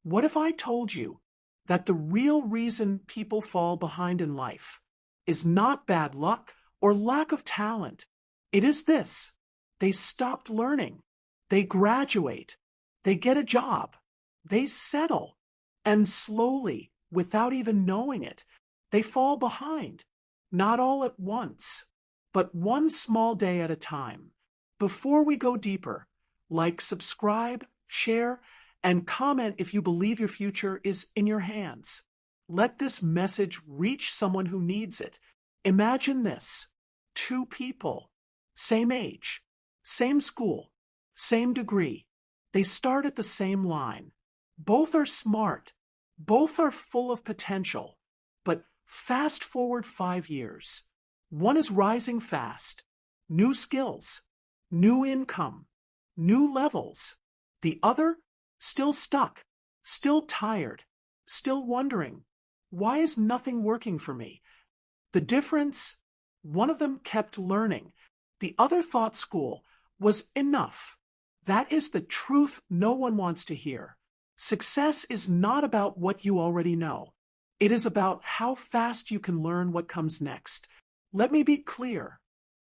What if I told you that the real reason people fall behind in life is not bad luck or lack of talent? It is this: they stopped learning, they graduate, they get a job, they settle, and slowly, without even knowing it, they fall behind, not all at once, but one small day at a time. Before we go deeper, like, subscribe, share, and comment if you believe your future is in your hands. Let this message reach someone who needs it. Imagine this: two people, same age, same school, same degree. They start at the same line. Both are smart. Both are full of potential. But fast forward 5 years. One is rising fast. New skills, new income, new levels. The other, still stuck, still tired, still wondering, why is nothing working for me? The difference? One of them kept learning. The other thought school was enough. That is the truth no one wants to hear. Success is not about what you already know. It is about how fast you can learn what comes next. Let me be clear.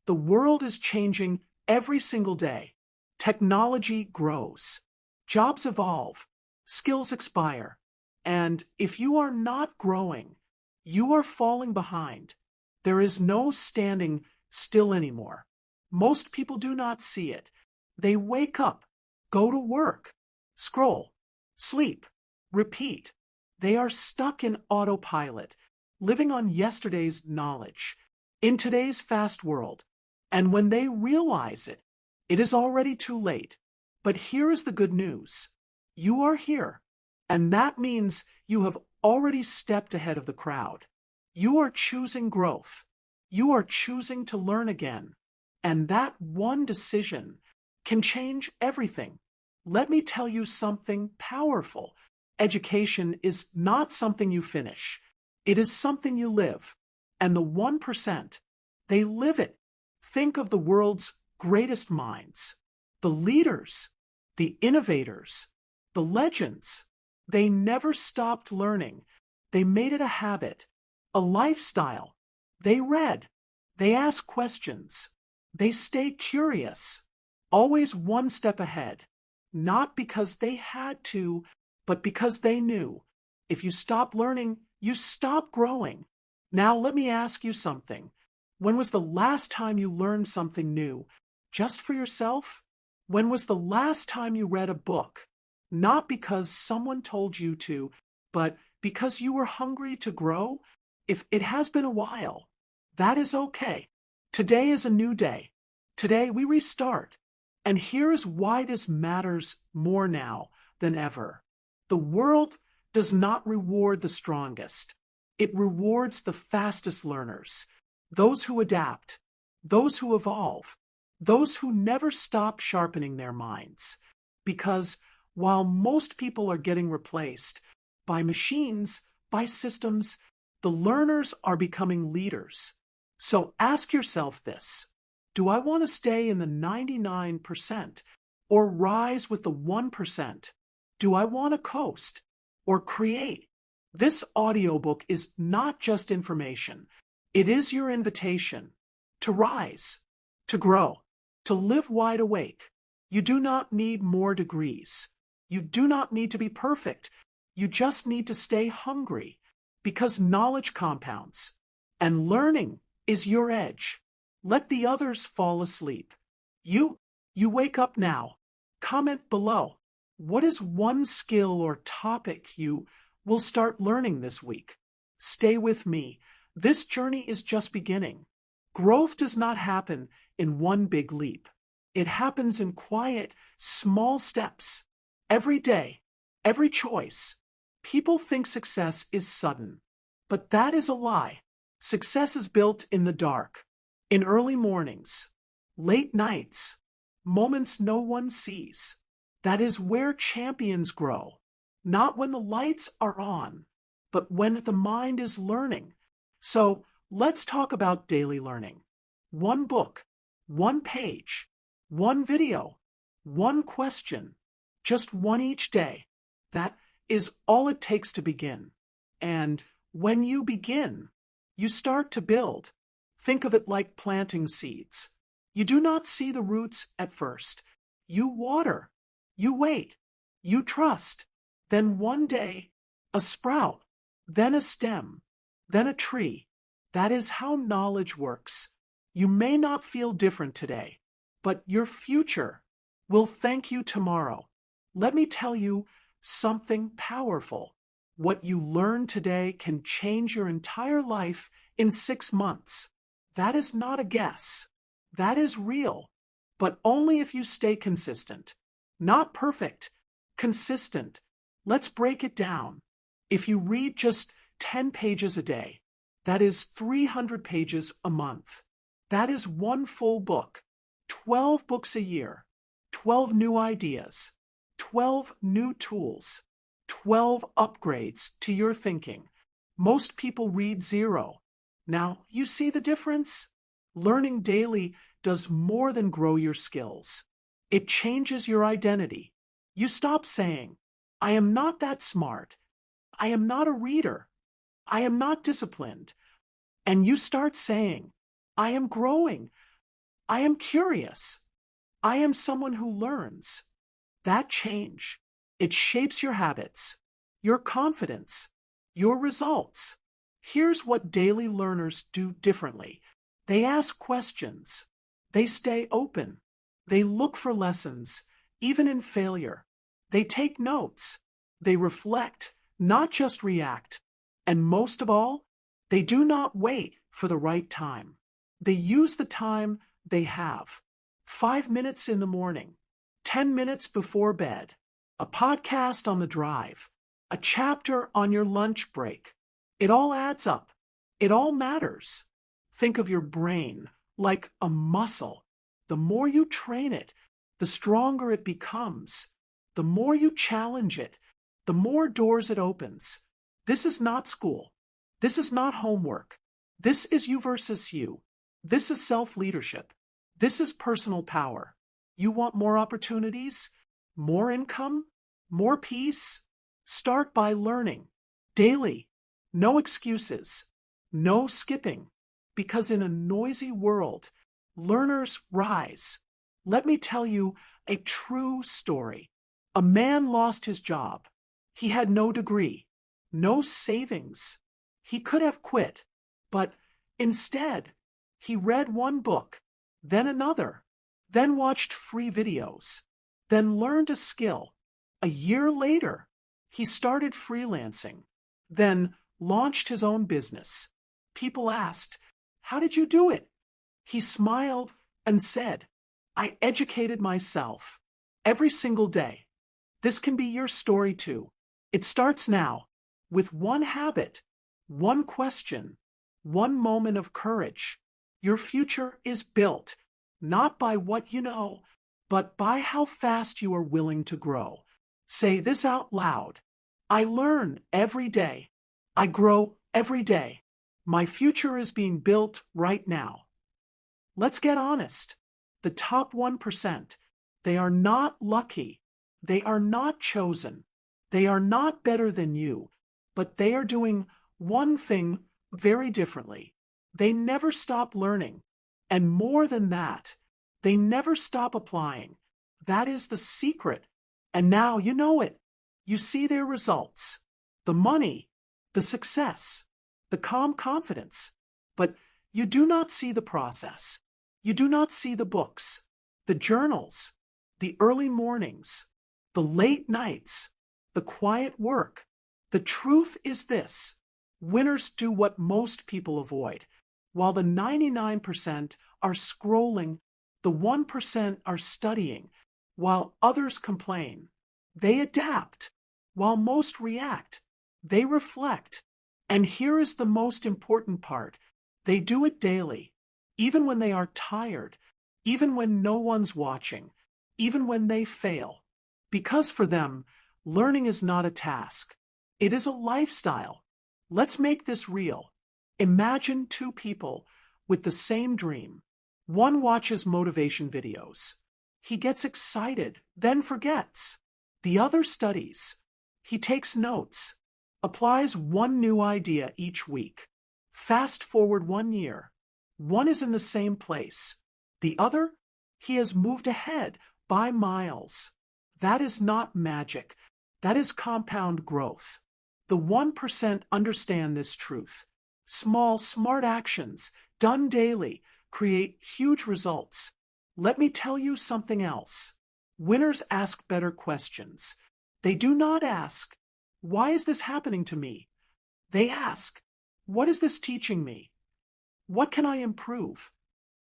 The world is changing every single day. Technology grows. Jobs evolve. Skills expire. And if you are not growing, you are falling behind. There is no standing still anymore. Most people do not see it. They wake up, go to work, scroll, sleep, repeat. They are stuck in autopilot, living on yesterday's knowledge, in today's fast world. And when they realize it, it is already too late. But here is the good news. You are here, and that means you have already stepped ahead of the crowd. You are choosing growth. You are choosing to learn again. And that one decision can change everything. Let me tell you something powerful. Education is not something you finish. It is something you live. And the 1%, they live it. Think of the world's greatest minds, the leaders, the innovators, the legends. They never stopped learning. They made it a habit, a lifestyle. They read. They asked questions. They stay curious, always one step ahead, not because they had to, but because they knew. If you stop learning, you stop growing. Now let me ask you something. When was the last time you learned something new, just for yourself? When was the last time you read a book? Not because someone told you to, but because you were hungry to grow? If it has been a while, that is okay. Today is a new day. Today we restart. And here is why this matters more now than ever. The world does not reward the strongest. It rewards the fastest learners, those who adapt, those who evolve, those who never stop sharpening their minds. Because while most people are getting replaced by machines, by systems, the learners are becoming leaders. So ask yourself this: do I want to stay in the 99% or rise with the 1%? Do I want to coast or create? This audiobook is not just information. It is your invitation to rise, to grow, to live wide awake. You do not need more degrees. You do not need to be perfect. You just need to stay hungry, because knowledge compounds, and learning is your edge. Let the others fall asleep. You wake up now. Comment below. What is one skill or topic you will start learning this week? Stay with me. This journey is just beginning. Growth does not happen in one big leap. It happens in quiet, small steps. Every day, every choice. People think success is sudden, but that is a lie. Success is built in the dark, in early mornings, late nights, moments no one sees. That is where champions grow, not when the lights are on, but when the mind is learning. So let's talk about daily learning. One book, one page, one video, one question, just one each day. That is all it takes to begin. And when you begin, you start to build. Think of it like planting seeds. You do not see the roots at first. You water. You wait. You trust. Then one day, a sprout, then a stem, then a tree. That is how knowledge works. You may not feel different today, but your future will thank you tomorrow. Let me tell you something powerful. What you learn today can change your entire life in 6 months. That is not a guess. That is real, but only if you stay consistent. Not perfect, consistent. Let's break it down. If you read just 10 pages a day, that is 300 pages a month. That is one full book. 12 books a year. 12 new ideas. 12 new tools. 12 upgrades to your thinking. Most people read 0. Now, you see the difference? Learning daily does more than grow your skills. It changes your identity. You stop saying, I am not that smart. I am not a reader. I am not disciplined. And you start saying, I am growing. I am curious. I am someone who learns. That change, it shapes your habits, your confidence, your results. Here's what daily learners do differently. They ask questions. They stay open. They look for lessons, even in failure. They take notes. They reflect, not just react. And most of all, they do not wait for the right time. They use the time they have. 5 minutes in the morning, 10 minutes before bed, a podcast on the drive, a chapter on your lunch break. It all adds up. It all matters. Think of your brain like a muscle. The more you train it, the stronger it becomes. The more you challenge it, the more doors it opens. This is not school. This is not homework. This is you versus you. This is self-leadership. This is personal power. You want more opportunities? More income? More peace? Start by learning. Daily. No excuses. No skipping. Because in a noisy world, learners rise. Let me tell you a true story. A man lost his job. He had no degree, no savings. He could have quit, but instead, he read one book, then another, then watched free videos, then learned a skill. A year later, he started freelancing, then launched his own business. People asked, "How did you do it?" He smiled and said, "I educated myself every single day." This can be your story too. It starts now with one habit, one question, one moment of courage. Your future is built not by what you know, but by how fast you are willing to grow. Say this out loud. I learn every day. I grow every day. My future is being built right now. Let's get honest. The top 1%, they are not lucky. They are not chosen. They are not better than you, but they are doing one thing very differently. They never stop learning. And more than that, they never stop applying. That is the secret. And now you know it. You see their results. The money, the success, the calm confidence. But you do not see the process. You do not see the books, the journals, the early mornings, the late nights, the quiet work. The truth is this: winners do what most people avoid. While the 99% are scrolling, the 1% are studying. While others complain, they adapt. While most react, they reflect. And here is the most important part: they do it daily, even when they are tired, even when no one's watching, even when they fail. Because for them, learning is not a task. It is a lifestyle. Let's make this real. Imagine two people with the same dream. One watches motivation videos. He gets excited, then forgets. The other studies. He takes notes, applies one new idea each week. Fast forward 1 year. One is in the same place. The other, he has moved ahead by miles. That is not magic. That is compound growth. The 1% understand this truth. Small, smart actions, done daily, create huge results. Let me tell you something else. Winners ask better questions. They do not ask, "Why is this happening to me?" They ask, "What is this teaching me? What can I improve?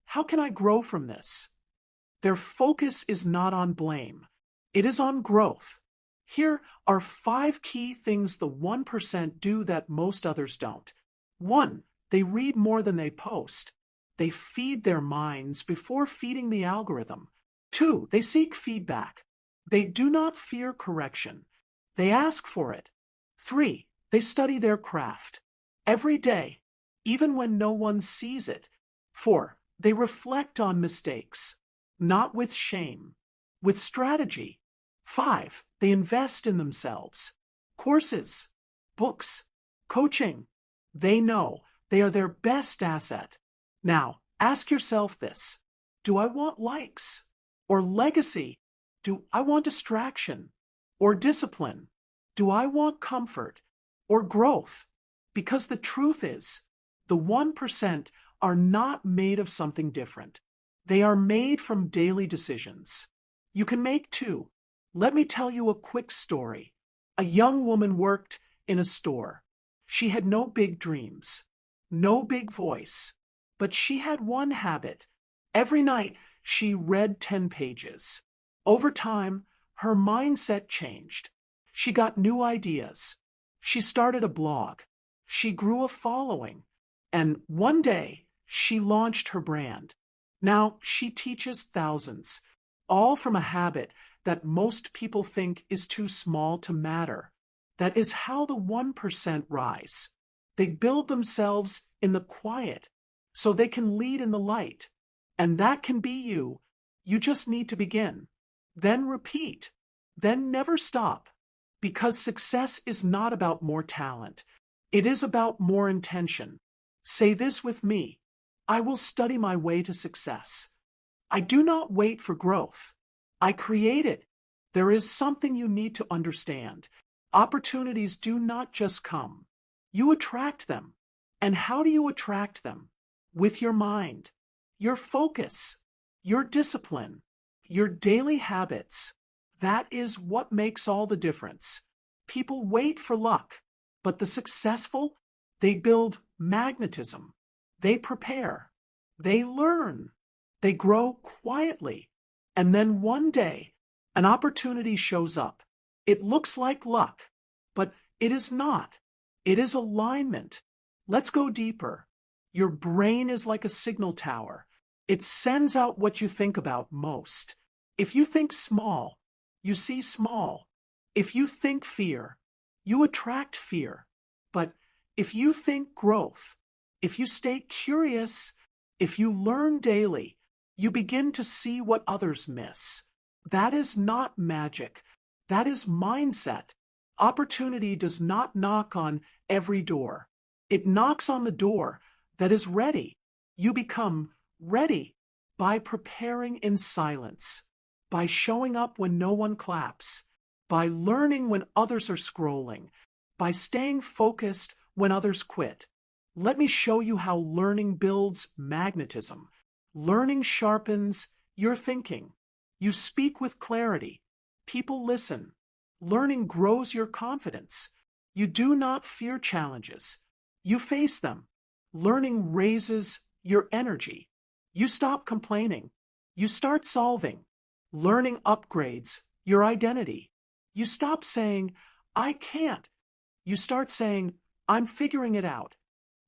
How can I grow from this?" Their focus is not on blame. It is on growth. Here are 5 key things the 1% do that most others don't. 1. They read more than they post. They feed their minds before feeding the algorithm. 2. They seek feedback. They do not fear correction. They ask for it. 3. They study their craft. Every day, even when no one sees it. 4. They reflect on mistakes. Not with shame, with strategy. 5. They invest in themselves. Courses, books, coaching. They know they are their best asset. Now, ask yourself this. Do I want likes or legacy? Do I want distraction or discipline? Do I want comfort or growth? Because the truth is, the 1% are not made of something different. They are made from daily decisions. You can make 2. Let me tell you a quick story. A young woman worked in a store. She had no big dreams, no big voice, but she had one habit. Every night, she read 10 pages. Over time, her mindset changed. She got new ideas. She started a blog. She grew a following. And one day, she launched her brand. Now, she teaches thousands, all from a habit that most people think is too small to matter. That is how the 1% rise. They build themselves in the quiet so they can lead in the light. And that can be you. You just need to begin. Then repeat. Then never stop. Because success is not about more talent. It is about more intention. Say this with me. I will study my way to success. I do not wait for growth. I create it. There is something you need to understand. Opportunities do not just come. You attract them. And how do you attract them? With your mind, your focus, your discipline, your daily habits. That is what makes all the difference. People wait for luck, but the successful, they build magnetism. They prepare. They learn. They grow quietly. And then one day, an opportunity shows up. It looks like luck, but it is not. It is alignment. Let's go deeper. Your brain is like a signal tower. It sends out what you think about most. If you think small, you see small. If you think fear, you attract fear. But if you think growth, if you stay curious, if you learn daily, you begin to see what others miss. That is not magic. That is mindset. Opportunity does not knock on every door. It knocks on the door that is ready. You become ready by preparing in silence, by showing up when no one claps, by learning when others are scrolling, by staying focused when others quit. Let me show you how learning builds magnetism. Learning sharpens your thinking. You speak with clarity. People listen. Learning grows your confidence. You do not fear challenges. You face them. Learning raises your energy. You stop complaining. You start solving. Learning upgrades your identity. You stop saying, "I can't." You start saying, "I'm figuring it out."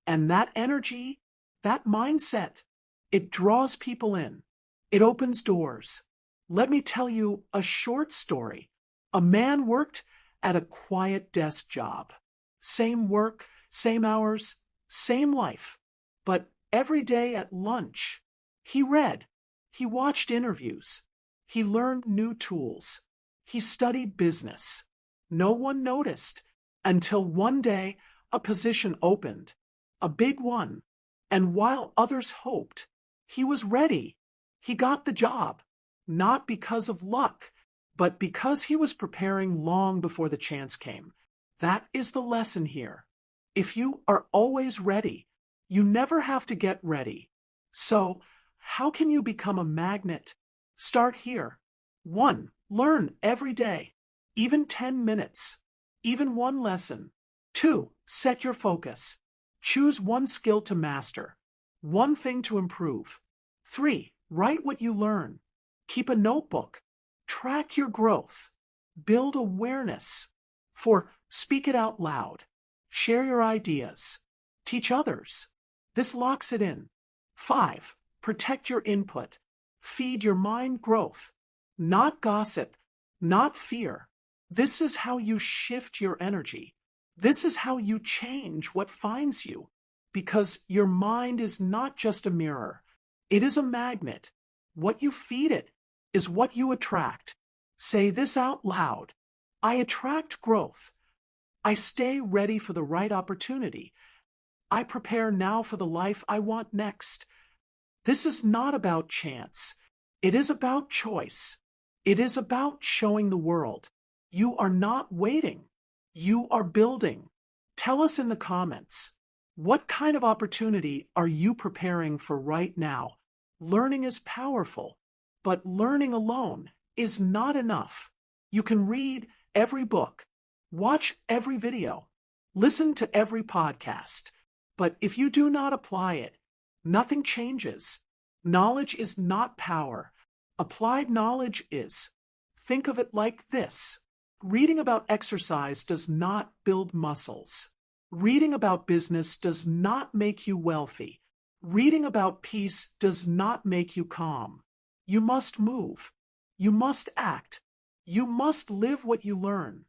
And that energy, that mindset, it draws people in. It opens doors. Let me tell you a short story. A man worked at a quiet desk job. Same work, same hours, same life. But every day at lunch, he read. He watched interviews. He learned new tools. He studied business. No one noticed until one day a position opened, a big one, and while others hoped, he was ready. He got the job, not because of luck, but because he was preparing long before the chance came. That is the lesson here. If you are always ready, you never have to get ready. So, how can you become a magnet? Start here. 1. Learn every day, even 10 minutes, even one lesson. 2. Set your focus. Choose one skill to master, one thing to improve. 3. Write what you learn. Keep a notebook. Track your growth. Build awareness. 4. Speak it out loud. Share your ideas. Teach others. This locks it in. 5. Protect your input. Feed your mind growth. Not gossip, not fear. This is how you shift your energy. This is how you change what finds you. Because your mind is not just a mirror. It is a magnet. What you feed it is what you attract. Say this out loud. I attract growth. I stay ready for the right opportunity. I prepare now for the life I want next. This is not about chance. It is about choice. It is about showing the world. You are not waiting. You are building. Tell us in the comments, what kind of opportunity are you preparing for right now? Learning is powerful, but learning alone is not enough. You can read every book, watch every video, listen to every podcast, but if you do not apply it, nothing changes. Knowledge is not power. Applied knowledge is. Think of it like this. Reading about exercise does not build muscles. Reading about business does not make you wealthy. Reading about peace does not make you calm. You must move. You must act. You must live what you learn.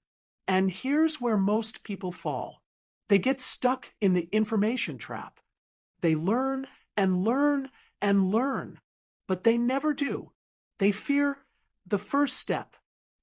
And here's where most people fall. They get stuck in the information trap. They learn and learn and learn, but they never do. They fear the first step.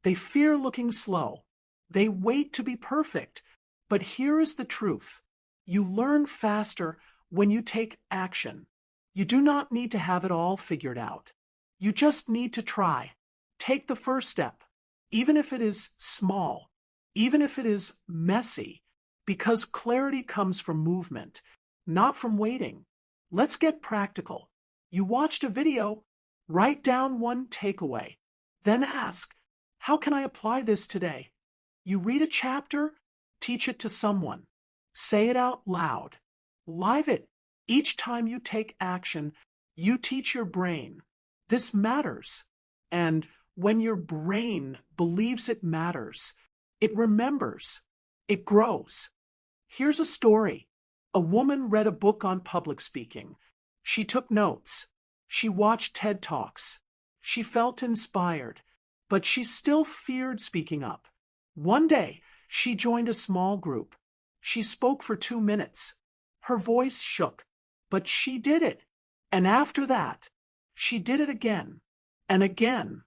They fear looking slow. They wait to be perfect. But here is the truth. You learn faster when you take action. You do not need to have it all figured out. You just need to try. Take the first step, even if it is small, even if it is messy, because clarity comes from movement, not from waiting. Let's get practical. You watched a video, write down one takeaway. Then ask, how can I apply this today? You read a chapter, teach it to someone. Say it out loud. Live it. Each time you take action, you teach your brain. This matters. And when your brain believes it matters, it remembers. It grows. Here's a story. A woman read a book on public speaking. She took notes. She watched TED Talks. She felt inspired, but she still feared speaking up. One day, she joined a small group. She spoke for 2 minutes. Her voice shook, but she did it. And after that, she did it again and again.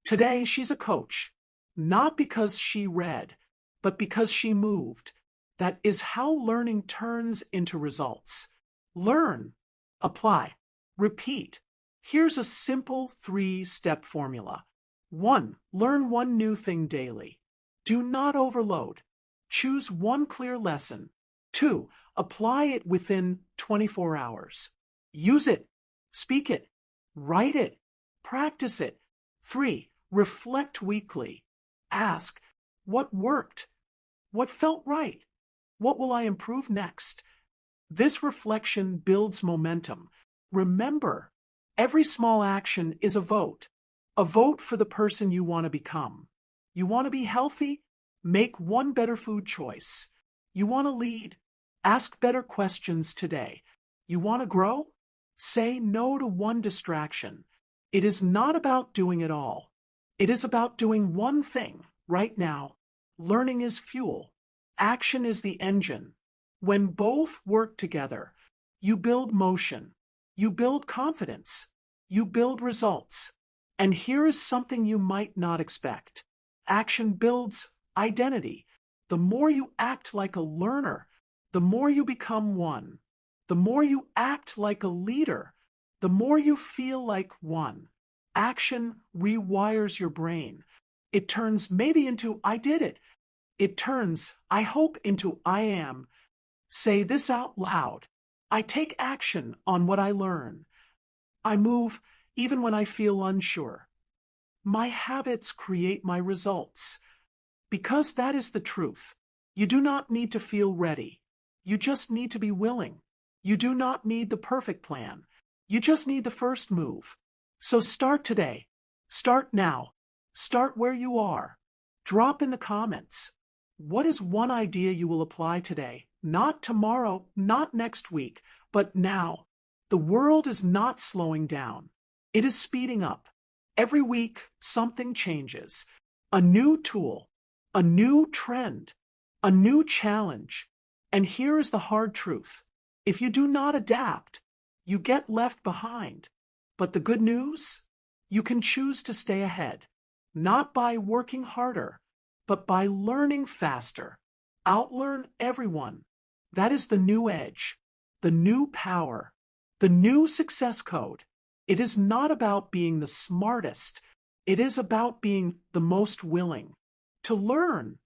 Today, she's a coach, not because she read, but because she moved. That is how learning turns into results. Learn, apply, repeat. Here's a simple 3-step formula. 1. Learn one new thing daily. Do not overload. Choose one clear lesson. 2. Apply it within 24 hours. Use it, speak it, write it, practice it. 3. Reflect weekly. Ask, what worked? What felt right? What will I improve next? This reflection builds momentum. Remember, every small action is a vote for the person you want to become. You want to be healthy? Make one better food choice. You want to lead? Ask better questions today. You want to grow? Say no to one distraction. It is not about doing it all. It is about doing one thing right now. Learning is fuel. Action is the engine. When both work together, you build motion. You build confidence. You build results. And here is something you might not expect. Action builds identity. The more you act like a learner, the more you become one. The more you act like a leader, the more you feel like one. Action rewires your brain. It turns maybe into I did it. It turns I hope into I am. Say this out loud. I take action on what I learn. I move even when I feel unsure. My habits create my results. Because that is the truth. You do not need to feel ready. You just need to be willing. You do not need the perfect plan. You just need the first move. So start today. Start now. Start where you are. Drop in the comments. What is one idea you will apply today? Not tomorrow, not next week, but now. The world is not slowing down. It is speeding up. Every week, something changes. A new tool, a new trend, a new challenge. And here is the hard truth. If you do not adapt, you get left behind. But the good news? You can choose to stay ahead, not by working harder, but by learning faster. Outlearn everyone. That is the new edge, the new power, the new success code. It is not about being the smartest. It is about being the most willing to learn,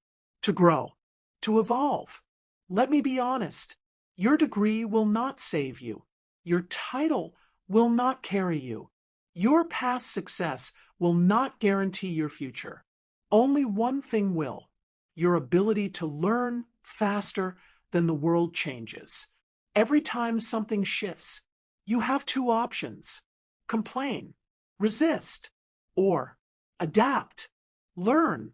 to grow, to evolve. Let me be honest. Your degree will not save you. Your title will not carry you. Your past success will not guarantee your future. Only one thing will: your ability to learn faster than the world changes. Every time something shifts, you have two options: complain, resist, or adapt, learn,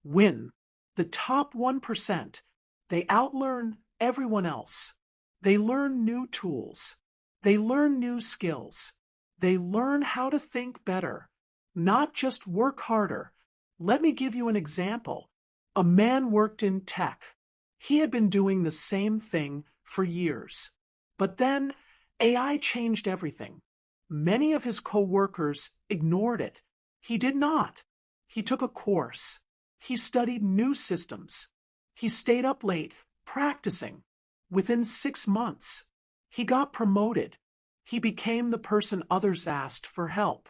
win. The top 1%, they outlearn everyone else. They learn new tools. They learn new skills. They learn how to think better, not just work harder. Let me give you an example. A man worked in tech. He had been doing the same thing for years. But then AI changed everything. Many of his co-workers ignored it. He did not. He took a course. He studied new systems. He stayed up late, practicing. Within 6 months, he got promoted. He became the person others asked for help.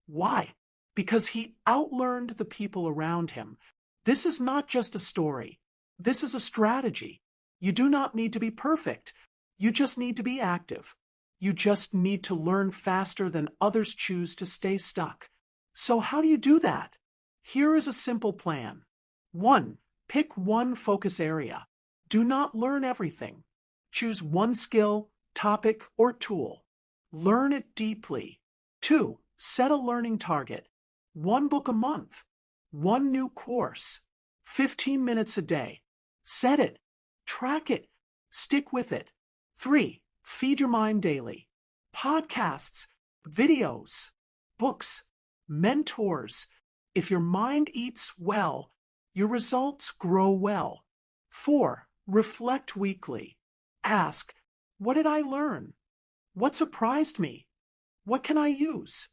Why? Because he outlearned the people around him. This is not just a story. This is a strategy. You do not need to be perfect. You just need to be active. You just need to learn faster than others choose to stay stuck. So how do you do that? Here is a simple plan. 1. Pick one focus area. Do not learn everything. Choose one skill, topic, or tool. Learn it deeply. 2. Set a learning target. 1 book a month. 1 new course. 15 minutes a day. Set it. Track it. Stick with it. 3. Feed your mind daily. Podcasts, videos, books, mentors. If your mind eats well, your results grow well. 4. Reflect weekly. Ask, what did I learn? What surprised me? What can I use?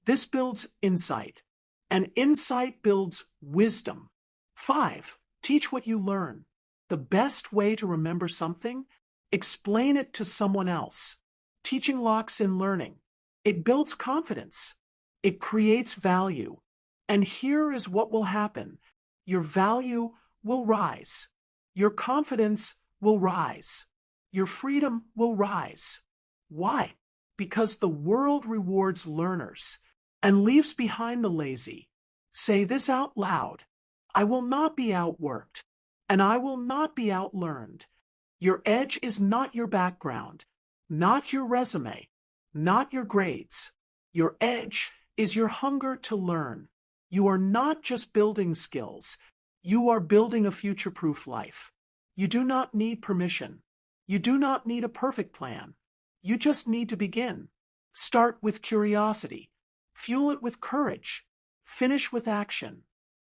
This builds insight, and insight builds wisdom. 5. Teach what you learn. The best way to remember something? Explain it to someone else. Teaching locks in learning. It builds confidence. It creates value. And here is what will happen. Your value will rise. Your confidence will rise. Your freedom will rise. Why? Because the world rewards learners and leaves behind the lazy. Say this out loud. I will not be outworked, and I will not be outlearned. Your edge is not your background, not your resume, not your grades. Your edge is your hunger to learn. You are not just building skills. You are building a future-proof life. You do not need permission. You do not need a perfect plan. You just need to begin. Start with curiosity. Fuel it with courage. Finish with action.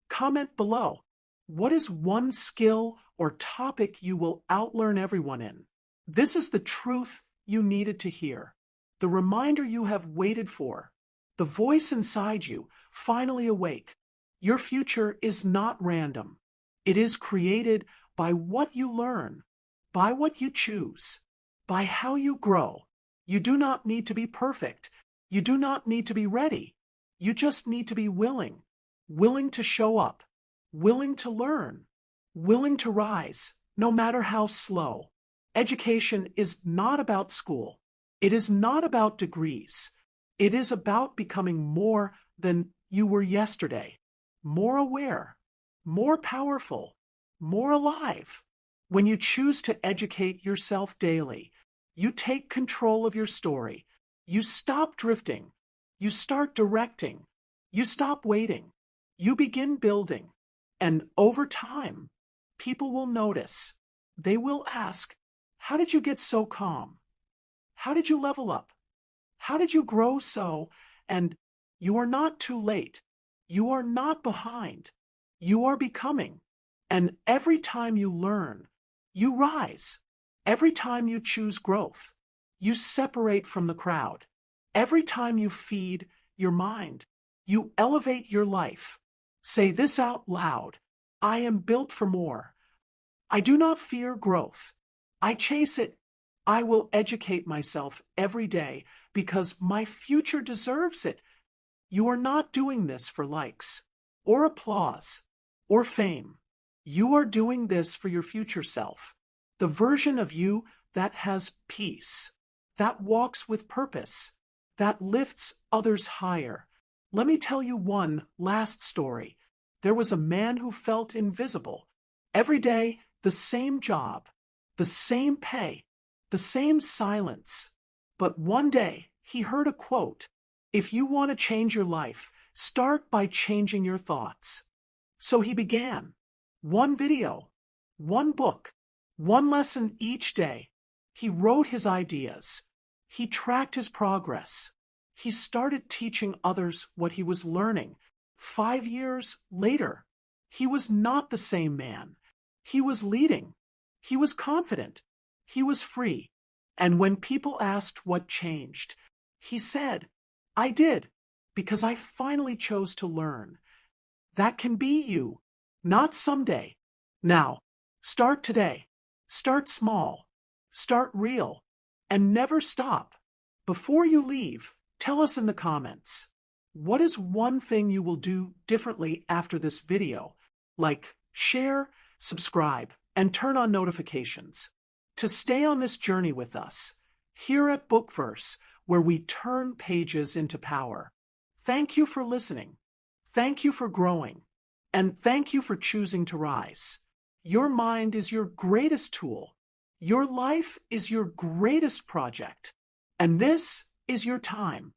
Comment below. What is one skill or topic you will outlearn everyone in? This is the truth you needed to hear. The reminder you have waited for. The voice inside you, finally awake. Your future is not random. It is created by what you learn, by what you choose, by how you grow. You do not need to be perfect. You do not need to be ready. You just need to be willing, willing to show up, willing to learn, willing to rise, no matter how slow. Education is not about school. It is not about degrees. It is about becoming more than you were yesterday, more aware, more powerful, more alive. When you choose to educate yourself daily, you take control of your story. You stop drifting. You start directing. You stop waiting. You begin building. And over time, people will notice. They will ask, how did you get so calm? How did you level up? How did you grow so? And you are not too late. You are not behind. You are becoming. And every time you learn, you rise. Every time you choose growth, you separate from the crowd. Every time you feed your mind, you elevate your life. Say this out loud. I am built for more. I do not fear growth. I chase it. I will educate myself every day because my future deserves it. You are not doing this for likes, or applause, or fame. You are doing this for your future self, the version of you that has peace, that walks with purpose, that lifts others higher. Let me tell you one last story. There was a man who felt invisible. Every day, the same job, the same pay, the same silence. But one day, he heard a quote. If you want to change your life, start by changing your thoughts. So he began. One video, one book, one lesson each day. He wrote his ideas. He tracked his progress. He started teaching others what he was learning. 5 years later, he was not the same man. He was leading. He was confident. He was free. And when people asked what changed, he said, I did, because I finally chose to learn. That can be you, not someday. Now, start today. Start small. Start real. And never stop. Before you leave, tell us in the comments, what is one thing you will do differently after this video? Like, share, subscribe, and turn on notifications. To stay on this journey with us, here at Bookverse, where we turn pages into power. Thank you for listening. Thank you for growing. And thank you for choosing to rise. Your mind is your greatest tool. Your life is your greatest project. And this is your time.